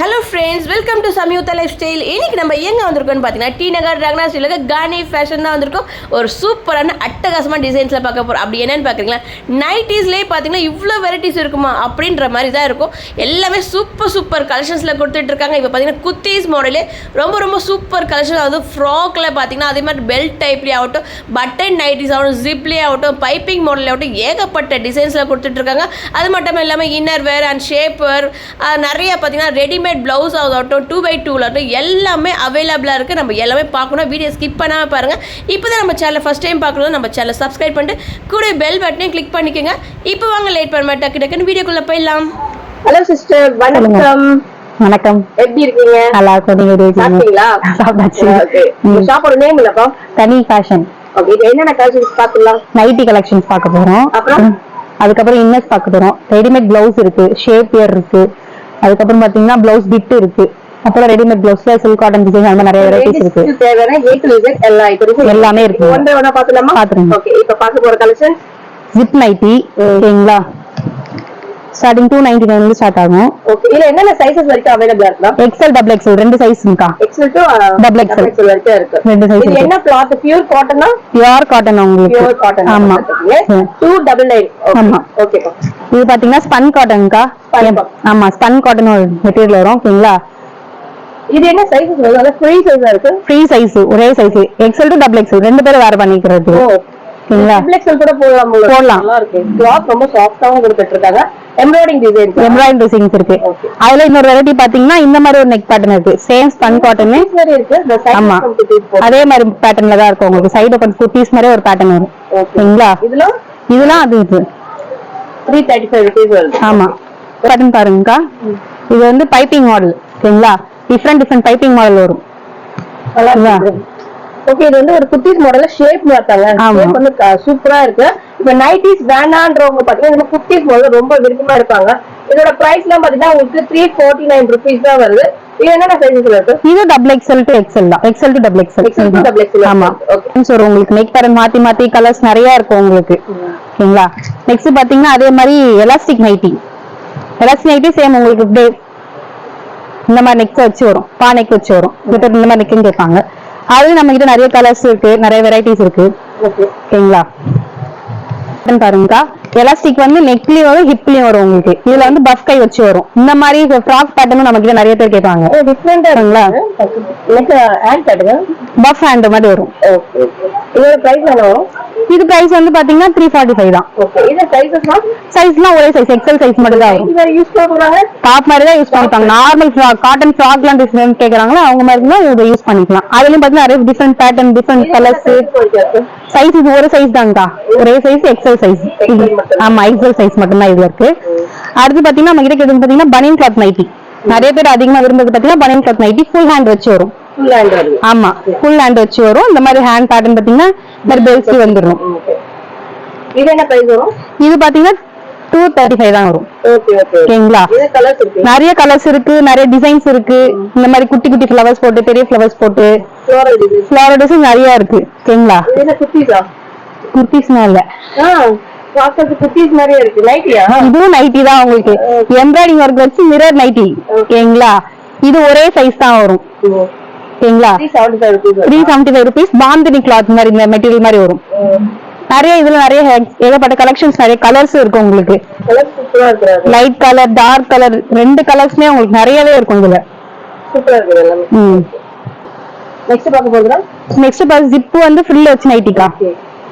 Hello friends, welcome to Samyuktha life style. இன்னைக்கு நம்ம எங்கே வந்திருக்கோம்னு பார்த்தீங்கன்னா டி நகர் ரங்கநாத் ஸ்டைலுக்கு கானி ஃபேஷன் தான் வந்திருக்கோம். ஒரு சூப்பரான அட்டகாசமான டிசைன்ஸில் பார்க்க போகிறோம். அப்படி என்னென்னு பார்க்குறீங்களா, நைட்டிஸ்லேயே பார்த்தீங்கன்னா இவ்வளோ வெரைட்டிஸ் இருக்குமா அப்படின்ற மாதிரி தான் இருக்கும். எல்லாமே சூப்பர் கலெக்ஷன்ஸில் கொடுத்துட்ருக்காங்க. இப்போ பார்த்தீங்கன்னா குத்தீஸ் மாடலே ரொம்ப சூப்பர் கலெக்ஷன். அதாவது ஃப்ராக்கில் பார்த்தீங்கன்னா அதே மாதிரி பெல்ட் டைப்லேயே ஆகட்டும், பட்டன் நைட்டிஸ் ஆகட்டும், ஜிப்லேயே ஆகட்டும், பைப்பிங் மாடலே ஆகட்டும், ஏகப்பட்ட டிசைன்ஸில் கொடுத்துட்ருக்காங்க. அது மட்டும் இல்லாமல் இன்னர் வேர் அண்ட் ஷேப்பர் நிறைய பார்த்தீங்கன்னா ரெடிமேட் பிளவுஸ் ஆகட்டும், 2x2 ஆகட்டும், எல்லாமே அவைலபிளாக இருக்குது. நம்ம எல்லாமே பார்க்கணும். வீடியோ ஸ்கிப் பண்ணாமல் பாருங்கள். இப்போ தான் நம்ம சேனலை ஃபஸ்ட் டைம் பார்க்கணும், நம்ம சேனலை சப்ஸ்கிரைப் பண்ணிட்டு கூட பெல் பட்டனையும் கிளிக் பண்ணிக்கோங்க. இப்போ வாங்க லேட் பண்ண டக்குன்னு வீடியோக்குள்ளே போயிடலாம். ஹலோ சிஸ்டர், வணக்கம். வணக்கம், எப்படி இருக்கீங்க? நல்லா இருக்கும். நீங்க சாப்பிட்டீங்களா? சாப்பிட்டாச்சு. ஓகே, ஷாப்போட நேம் இல்லப்பா? கனி ஃபேஷன். ஓகே, இது என்னென்ன கலெக்ஷன்ஸ் பார்க்கலாம்? நைட்டி கலெக்ஷன்ஸ் பார்க்க போறோம். அதுக்கப்புறம் இன்னர்ஸ் பார்க்க போறோம். ரெடிமேட் பிளவுஸ் இருக்கு, ஷேப் இயர் இருக்கு. அதுக்கப்புறம் பாத்தீங்கன்னா பிளவுஸ் பிட் இருக்கு. அப்புறம் ரெடிமேட் பிளவுஸ்ல சில்க் காட்டன் டிசைன் அந்த மாதிரி நிறைய வெரைட்டிஸ் இருக்கு. தேவையான A to Z எல்லா ஐட்டமும் எல்லாமே இருக்கு. ஒண்ணா பாத்துலாமா? பாத்துருங்க. ஓகே, இப்போ பார்க்க போற கலெக்ஷன் ஜிப் நைட்டி. ஓகேங்களா, ஸ்டார்டிங் 299 ல ஸ்டார்ட் ஆகும். ஓகே, இதுல என்னென்ன சைஸஸ் வரைக்கும் அவேலபிளா இருக்குதா? XL double XL ரெண்டு சைஸ் இருக்கா? XL to double XL வரைக்கும் இருக்கு. ரெண்டு சைஸ். இது என்ன கிளாத்? பியூர் காட்டனா? பியூர் காட்டன் உங்களுக்கு. Pure cotton. ஆமா. 299. ஆமா. ஓகேப்பா. இது பாத்தீங்கன்னா ஸ்பன் காட்டன்க்கா. ஆமா, ஸ்பன் காட்டன் ஒரு மெட்டீரியல் வரும். ஓகேங்களா, இது என்ன சைஸஸ் வருது? அத ஃப்ரீ சைஸா இருக்கு. ஃப்ரீ சைஸ், ஒரே size. XL to double XL ரெண்டு பேரும் வேற பண்ணிக்கிறது. ஓகேங்களா, double XL கூட போடலாம். நல்லா இருக்கு. கிளாத் ரொம்ப சாஃப்ட்டாவும் கொடுத்துட்டு இருக்காங்க. எம்ப்ராய்டிங் டிசைன்ஸ் இருக்கு. அதுல இன்னொரு வெரைட்டி பாத்தீங்கன்னா இந்த மாதிரி ஒரு நெக் பேட்டர்ன் இருக்கு. சேம் ஸ்பன் காட்டன் இருக்கு. ஆமா, அதே மாதிரி பேட்டர்ன்ல தான் இருக்கும். உங்களுக்கு சைடு ஓபன் குட்டீஸ் மாதிரி ஒரு பேட்டர்ன் வரும். ஓகேங்களா, இதெல்லாம் அது இது 335 ரூபீஸ் வருது. ஆமா, பேட்டர்ன் பாருங்கக்கா. இது வந்து பைப்பிங் மாடல். ஓகேங்களா, டிஃபரெண்ட் பைப்பிங் மாடல் வரும். ஓகே, இது வந்து ஒரு குட்டீஸ் மாடல்ல ஷேப் மாட்டாங்க. ஷேப் வந்து சூப்பரா இருக்கு. இப்ப நைட்டிஸ் வேணான்றவங்க பாத்தீங்கன்னா இந்த குட்டீஸ் மாடல் ரொம்ப விருப்பமா இருப்பாங்க. இதோட பிரைஸ் எல்லாம் பாத்தீங்கன்னா உங்களுக்கு 349 ரூபீஸ் தான் வருது. இது என்னென்ன சைஸஸ்ல இருக்கு? இது double XL to XL தான். XL to double XL. ஆமா. சோ உங்களுக்கு நெக் பேட்டர்ன் மாத்தி கலர்ஸ் நிறைய இருக்கும் உங்களுக்கு. ஓகேங்களா, நெக்ஸ்ட் பாத்தீங்கன்னா அதே மாதிரி elastic nightie. Elastic nightie same உங்களுக்கு இப்படி இந்த மாதிரி நெக் வச்சு வரும். பா நெக் வச்சு வரும். இந்த மாதிரி நெக்னு கேட்பாங்க. அது நம்ம கிட்ட நிறைய கலர்ஸ் இருக்கு, நிறைய வெரைட்டிஸ் இருக்கு. ஓகேங்களா, பாருங்கக்கா. எலாஸ்டிக் வந்து நெக்லயும் வரும், ஹிப்லயும் வரும் உங்களுக்கு. இதுல வந்து பஃப் கை வச்சு வரும். இந்த மாதிரி ஃப்ராக் பேட்டர்னும் நம்ம கிட்ட நிறைய பேர் கேட்பாங்க. டிஃபரெண்டா பஃப் ஹேண்ட் மாதிரி வரும். இதோட பிரைஸ் என்ன வரும்? இது பிரைஸ் வந்து பாத்தீங்கன்னா 345 தான். சைஸ்லாம் ஒரே சைஸ், எக்ஸல் சைஸ் மட்டும் தான் வரும். டாப் மாதிரி தான் யூஸ் பண்ணிப்பாங்க. நார்மல் காட்டன் ஃப்ராக்லாம் டிசைன் கேக்குறாங்களா, அவங்க மாதிரி தான் இதை யூஸ் பண்ணிக்கலாம். அதுலயும் பாத்தீங்கன்னா நிறைய different pattern, different colours. Size இது ஒரு சைஸ் தான்க்கா, ஒரே சைஸ் எக்ஸல் சைஸ். ஆமா, எக்ஸல் சைஸ் மட்டும் தான் இதுல இருக்கு. அடுத்து பாத்தீங்கன்னா நம்ம கிட்ட கேட்டது பாத்தீங்கன்னா பனியன் கிளாத் நைட்டி. நிறைய பேர் அதிகமா விரும்புறது பாத்தீங்கன்னா பனியன் கிளாத் நைட்டி. ஃபுல் ஹேண்ட் வச்சு வரும். ஆமா, ஃபுல் ஹேண்ட் வச்சு வரும். இந்த மாதிரி ஹேண்ட் பேட்டர்ன் பாத்தீங்கன்னா பெல்ஸ் வந்துரும். இது என்ன பிரைஸ் வரும்? இது பாத்தீங்கன்னா 235 தான் வரும். ஓகேங்களா, நிறைய கலர்ஸ் இருக்கு, நிறைய டிசைன்ஸ் இருக்கு. இந்த மாதிரி குட்டி ஃப்ளவர்ஸ் போட்டு, பெரிய ஃப்ளவர்ஸ் போட்டு, ஃப்ளோரல் டிசைன் நிறைய இருக்கு. ஓகேங்களா, குர்தீஸ்னா இல்ல, குட்டீஸ் மாதிரியே இருக்கு. நைட்டியா? இதுவும் நைட்டி தான் உங்களுக்கு. எம்ப்ராய்டிங் ஒர்க் வச்சு மிரர் நைட்டி. ஓகேங்களா, இது ஒரே சைஸ் தான் வரும். ஓகேங்களா, 375 ரூபீஸ். பாந்தினி கிளாத் மாதிரி இந்த மெட்டீரியல் மாதிரி வரும். நிறைய இதுல நிறைய ஏகப்பட்ட கலெக்ஷன்ஸ், நிறைய கலர்ஸ் இருக்கு உங்களுக்கு. லைட் கலர், டார்க் கலர், ரெண்டு கலர்ஸ்மே உங்களுக்கு நிறையவே இருக்கும் இதுல. நெக்ஸ்ட் பாரு, ஜிப் வந்து ஃப்ரில் வச்சு நைட்டிக்கா.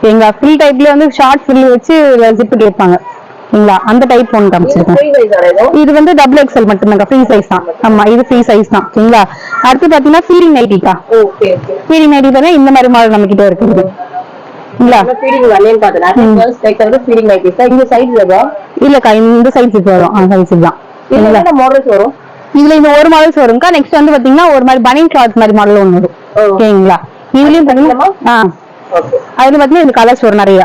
எங்க ஃப்ரில் டைப்ல வந்து ஷார்ட் ஃப்ரில் வச்சு ஜிப் கேட்பாங்க. சரிங்களா, அந்த டைப் ஒன்று காமிச்சிருக்கேன். இது வந்து டபுள் XL மட்டும்தாங்க, ஃப்ரீ சைஸ் தான். ஆமா, இது ஃப்ரீ சைஸ் தான். சரிங்களா, அடுத்து பாத்தீங்கன்னா ஃபீடிங் நைட்டிக்கா. ஃபீடிங் நைட்டி தானே இந்த மாதிரி மாடல் நம்ம கிட்ட இருக்குது. இல்லக்கா, இந்த சைஸ் வரும். சைஸ் தான். இதுல இந்த ஒரு மாடல்ஸ் வரும்க்கா. நெக்ஸ்ட் வந்து பாத்தீங்கன்னா ஒரு மாதிரி பனியன் கிளாத் மாதிரி மாடல் ஒன்று வரும். ஓகேங்களா, இதுலயும் பாத்தீங்கன்னா அதுல பாத்தீங்கன்னா இந்த கலர்ஸ் வரும் நிறைய.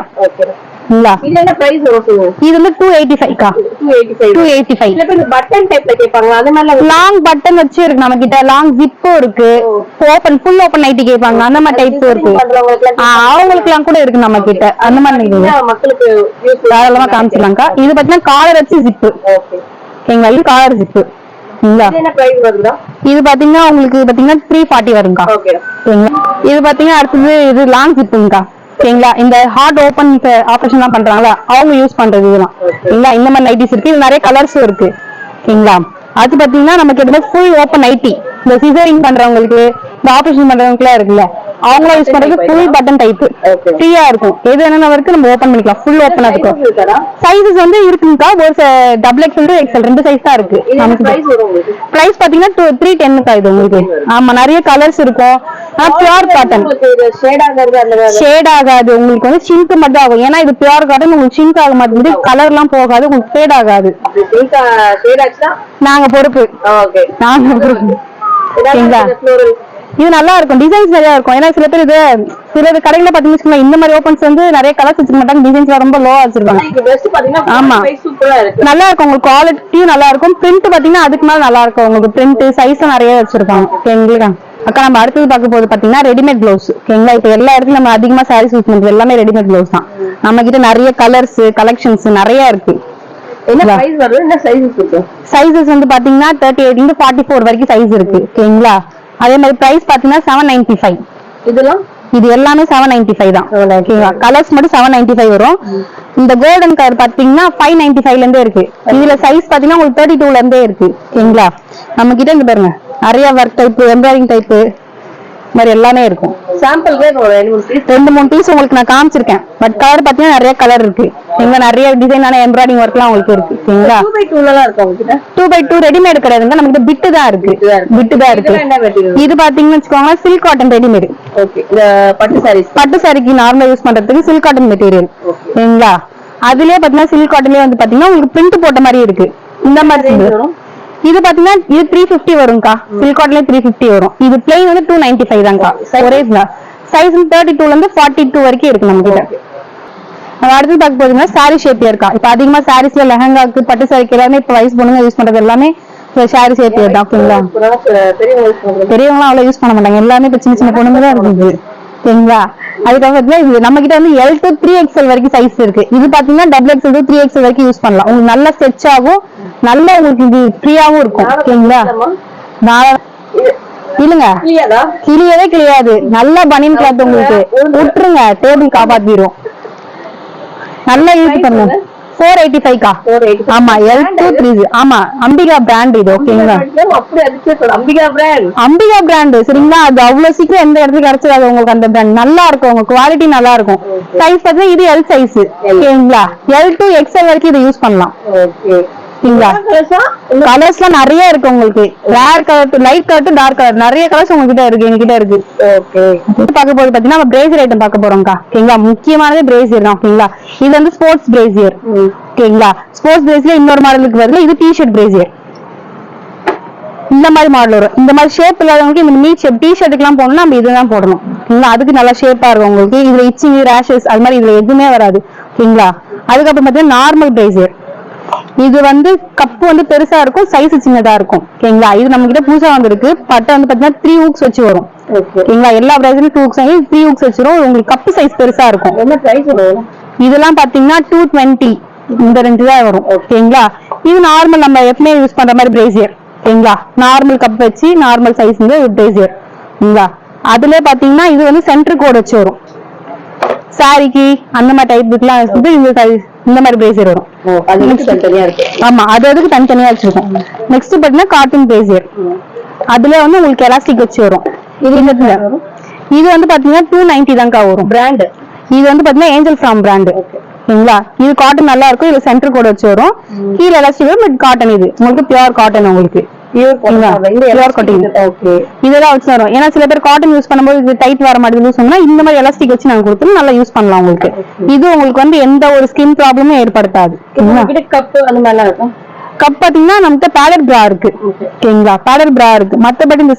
இது வந்து 285 285. பட்டன் டைப்ல கேட்பாங்க. அந்த மாதிரி லாங் பட்டன் வச்சு இருக்கு நம்ம கிட்ட. லாங் ஜிப்பும் இருக்கு. ஓபன் ஃபுல் ஓபன் நைட்டி கேட்பாங்க. அந்த மாதிரி டைப்ஸ் இருக்கு. அவங்களுக்கு எல்லாம் கூட இருக்கு நம்ம கிட்ட. அந்த மாதிரி மக்களுக்கு தாராளமா காமிச்சிடலாம்க்கா. இது பாத்தீங்கன்னா காலர் வச்சு ஜிப்பு. ஓகேங்களா, இது காலர் ஜிப்பு. என்ன பிரைஸ் வருதா? இது பாத்தீங்கன்னா உங்களுக்கு பாத்தீங்கன்னா 340 வருங்கா. ஓகே. இது பாத்தீங்கன்னா அடுத்தது இது லாங் ஜிப்புங்கா. ஓகேங்களா, இந்த ஹார்ட் ஓபன் ஆபரேஷன் எல்லாம் பண்றாங்களா அவங்க யூஸ் பண்றது இதெல்லாம். இல்ல இந்த மாதிரி நைட்டிஸ் இருக்கு, இது நிறைய கலர்ஸும் இருக்கு. ஓகேங்களா, அது பாத்தீங்கன்னா நமக்கு எதுவுமே ஃபுல் ஓப்பன் நைட்டி. இந்த சிசரிங் பண்றவங்களுக்கு, இந்த ஆபரேஷன் பண்றவங்களுக்கு எல்லாம் இருக்குல்ல, அவங்கள யூஸ் பண்றது ஃபுல் பட்டன் டைப். ஃப்ரீயா இருக்கும், எது என்னென்ன வரைக்கும் நம்ம ஓபன் பண்ணிக்கலாம், ஃபுல் ஓப்பனா இருக்கும். சைஸஸ் வந்து இருக்குங்கக்கா, ஒரு double XL to XL 2 size தான் இருக்கு. பிரைஸ் பாத்தீங்கன்னா 310 இது உங்களுக்கு. ஆமா, நிறைய கலர்ஸ் இருக்கும். பியூர் காட்டன், ஷேட் ஆகாது உங்களுக்கு, வந்து ஷிங்க் மட்டும் ஆகும். ஏன்னா இது பியூர் காட்டன், உங்களுக்கு ஷிங்க் ஆக மாட்டேங்குது, கலர் எல்லாம் போகாது, உங்களுக்கு ஃபேட் ஆகாது. நாங்க பொறுப்பு, நாங்க பொறுப்பு. இது நல்லா இருக்கும், டிசைன்ஸ் நிறைய இருக்கும். ஏன்னா சில பேர் இது சில கடையில பாத்தீங்கன்னா இந்த மாதிரி ஓபன்ஸ் வந்து நிறைய கலர்ஸ் வச்சிருக்க மாட்டாங்க, டிசைன்ஸ் ரொம்ப லோவா வச்சிருக்காங்க. ஆமா, நல்லா இருக்கும், உங்களுக்கு குவாலிட்டியும் நல்லா இருக்கும். பிரிண்ட் பாத்தீங்கன்னா அதுக்கு மேல நல்லா இருக்கும் உங்களுக்கு, பிரிண்ட் சைஸ் நிறைய வச்சிருக்காங்க. எங்களுக்கு அக்கா நம்ம அடுத்தது பார்க்க போது பாத்தீங்கன்னா ரெடிமேட் பிளவுஸ். ஓகேங்களா, இப்ப எல்லா இடத்துலயும் நம்ம அதிகமா சாரீஸ் யூஸ் பண்றது எல்லாமே ரெடிமேட் பிளவுஸ் தான். நம்ம கிட்ட நிறைய கலர்ஸ் கலெக்ஷன்ஸ் நிறைய இருக்கு. என்ன பிரைஸ் வருது, என்ன சைஸஸ் இருக்கு? சைஸஸ் வந்து பாத்தீங்கன்னா 38 ல இருந்து 44 வரைக்கும் சைஸ் இருக்கு. ஓகேங்களா, அதே மாதிரி பிரைஸ் பாத்தீங்கன்னா 795. இதெல்லாம் இது எல்லாமே 795 தான். ஓகேங்களா, கலர்ஸ் மட்டும் 795 வரும். இந்த கோல்டன் கலர் பாத்தீங்கன்னா 595 ல இருந்தே இருக்கு. இதுல சைஸ் பாத்தீங்கன்னா உங்களுக்கு 32 ல இருந்தே இருக்கு. ஓகேங்களா, நம்ம கிட்ட இங்க பாருங்க நிறைய ஒர்க் டைப், எம்ப்ராய்டிங் டைப் மாதிரி எல்லாமே இருக்கும். சாம்பிள் 2-3 பீஸ் உங்களுக்கு நான் காமிச்சிருக்கேன். பட் கலர் பாத்தீங்கன்னா நிறைய கலர் இருக்கு. எங்க நிறைய டிசைனான எம்ப்ராய்டிங் ஒர்க் எல்லாம் உங்களுக்கு இருக்கு. ஓகேங்களா, 2x2 ரெடிமேட் கிடையாதுங்க, நமக்கு பிட்டு தான் இருக்கு. பிட்டு தான் இருக்கு. இது பாத்தீங்கன்னு வச்சுக்கோங்க, சில்க் காட்டன் ரெடிமேட். பட்டு சாரிக்கு நார்மலா யூஸ் பண்றதுக்கு சில்க் காட்டன் மெட்டீரியல். ஓகேங்களா, அதுலயே பாத்தீங்கன்னா சில்க் காட்டன்லயே வந்து பாத்தீங்கன்னா உங்களுக்கு பிரிண்ட் போட்ட மாதிரி இருக்கு. இந்த மாதிரி இது பாத்தீங்கன்னா இது 350 வரும்க்கா. சில்க் காட்டன்ல 350 வரும். இது பிளைன் வந்து 295 தான்க்கா. ஒரே சைஸ் 32 ல இருந்து 42 வரைக்கும் இருக்கு நம்ம கிட்ட. அடுத்து பார்க்க போதுன்னா சாரி ஷேப்பியர் இருக்கா. இப்ப அதிகமா சாரீஸ்ல லெஹங்காக்கு பட்டு சாரிக்கு எல்லாமே இப்ப வயசு பொண்ணுங்க யூஸ் பண்றது எல்லாமே சாரி ஷேப்பியர் தான். ஓகேங்களா, பெரியவங்க அவ்வளவு யூஸ் பண்ண மாட்டாங்க, எல்லாமே இப்ப சின்ன சின்ன பொண்ணுங்க தான் இருக்குது. ஓகேங்களா, அதுக்கப்புறம் இது நம்ம கிட்ட வந்து L to 3XL வரைக்கும் சைஸ் இருக்கு. இது பாத்தீங்கன்னா XXL to 3XL வரைக்கும் யூஸ் பண்ணலாம். உங்களுக்கு நல்ல ஸ்ட்ரெச் ஆகும், நல்ல உங்களுக்கு இது ஃப்ரீயாவும் இருக்கும். ஓகேங்களா, இல்லங்க கிளியவே கிளியாது, நல்ல பனியன் கிளாத் உங்களுக்கு விட்டுருங்க, டேபிள் காப்பாத்திரும். நல்லா யூஸ் பண்ணுங்க. 485 ஆமா, L23. ஆமா, அம்பிகா பிராண்ட் இது. ஓகேங்களா, அம்பிகா பிராண்ட் சரிங்களா, அது அவ்வளவு சீக்கிரம் எந்த இடத்துக்கு கிடைச்சது உங்களுக்கு. அந்த பிராண்ட் நல்லா இருக்கும், உங்க குவாலிட்டி நல்லா இருக்கும். சைஸ் பார்த்தீங்கன்னா இது L சைஸ். ஓகேங்களா, L to XL வரைக்கும் இதை யூஸ் பண்ணலாம். கலர்ஸ் எல்லாம் நிறைய இருக்கு உங்களுக்கு. Rare colour to light colour to dark colour நிறைய கலர்ஸ் உங்ககிட்ட இருக்கு, எங்ககிட்ட இருக்கு. பார்க்க போது பாத்தீங்கன்னா நம்ம பிரேசியர் ஐட்டம் பார்க்க போறோம்க்கா. ஓகேங்களா, முக்கியமானது பிரேசியர் தான். ஓகேங்களா, இது வந்து ஸ்போர்ட்ஸ் பிரேசியர். ஓகேங்களா, ஸ்போர்ட்ஸ் பிரேசியர் இன்னொரு மாடலுக்கு வருது. இது டிஷர்ட் பிரேசியர். இந்த மாதிரி மாடல் வரும். இந்த மாதிரி ஷேப் இல்லாதவங்களுக்கு இந்த மீட் ஷேப் டிஷர்ட்டுக்கு எல்லாம் போடணும், நம்ம இதுதான் போடணும். ஓகேங்களா, அதுக்கு நல்லா ஷேப்பா இருக்கும் உங்களுக்கு. இதுல இச்சிங் ரேஷஸ் அது மாதிரி இதுல எதுவுமே வராது. ஓகேங்களா, அதுக்கப்புறம் பாத்தீங்கன்னா நார்மல் பிரேசியர். இது வந்து கப்பு வந்து பெருசா இருக்கும், சைஸ் சின்னதா இருக்கும். ஓகேங்களா, இது நம்ம கிட்ட புதுசா வந்திருக்கு. பட்டை வந்து பாத்தீங்கன்னா 3 ஹூக்ஸ் வச்சு வரும். ஓகேங்களா, எல்லா பிரைஸ்லயும் 2 ஹூக்ஸ் 3 ஹூக்ஸ் வச்சிரும். உங்களுக்கு கப்பு சைஸ் பெருசா இருக்கும். என்ன பிரைஸ் வரும்? இதெல்லாம் பாத்தீங்கன்னா 220 இந்த ரேஞ்ச் தான் வரும். ஓகேங்களா, இது நார்மல் நம்ம எப்பவுமே யூஸ் பண்ற மாதிரி பிரேசியர். ஓகேங்களா, நார்மல் கப் வச்சு நார்மல் சைஸ் பிரேசியர். ஓகேங்களா, அதுல பாத்தீங்கன்னா இது வந்து சென்டர் கோட் வச்சு வரும். சாரிக்கு அந்த மாதிரி டைப்புக்குலாம் இந்த மாதிரி பிரேசியர் வரும். ஆமா, அது அதுக்கு தனித்தனியா வச்சிருக்கோம். நெக்ஸ்ட் பாத்தீங்கன்னா காட்டன் பிரேசியர். அதுல வந்து உங்களுக்கு எலாஸ்டிக் வச்சு வரும். இது வந்து பாத்தீங்கன்னா 290 தான்க்கா வரும். பிராண்ட் இது வந்து பாத்தீங்கன்னா ஏஞ்சல் ஃப்ரம் பிராண்ட். ஓகேங்களா, இது காட்டன் நல்லா இருக்கும். இதுல சென்டர் கோட் வச்சு வரும், கீழே எலாஸ்டிக் வரும். பட் காட்டன் இது உங்களுக்கு பியூர் காட்டன் உங்களுக்கு. இதெல்லாம் வச்சு வரும். ஏன்னா சில பேர் காட்டன் யூஸ் பண்ணும்போது இது டைட் வர மாட்டேங்குது சொன்னா இந்த மாதிரி எலாஸ்டிக் வச்சு நாங்க கொடுத்து நல்லா யூஸ் பண்ணலாம் உங்களுக்கு. இது உங்களுக்கு வந்து எந்த ஒரு ஸ்கின் ப்ராப்ளமும் ஏற்படுத்தாது. கப் அந்த மாதிரி இருக்கும். கப் பாத்தீங்கன்னா நம்மகிட்ட பேடட் பிரா இருக்கு. ஓகேங்களா, பேடட் பிரா இருக்கு. மத்தபடி இந்த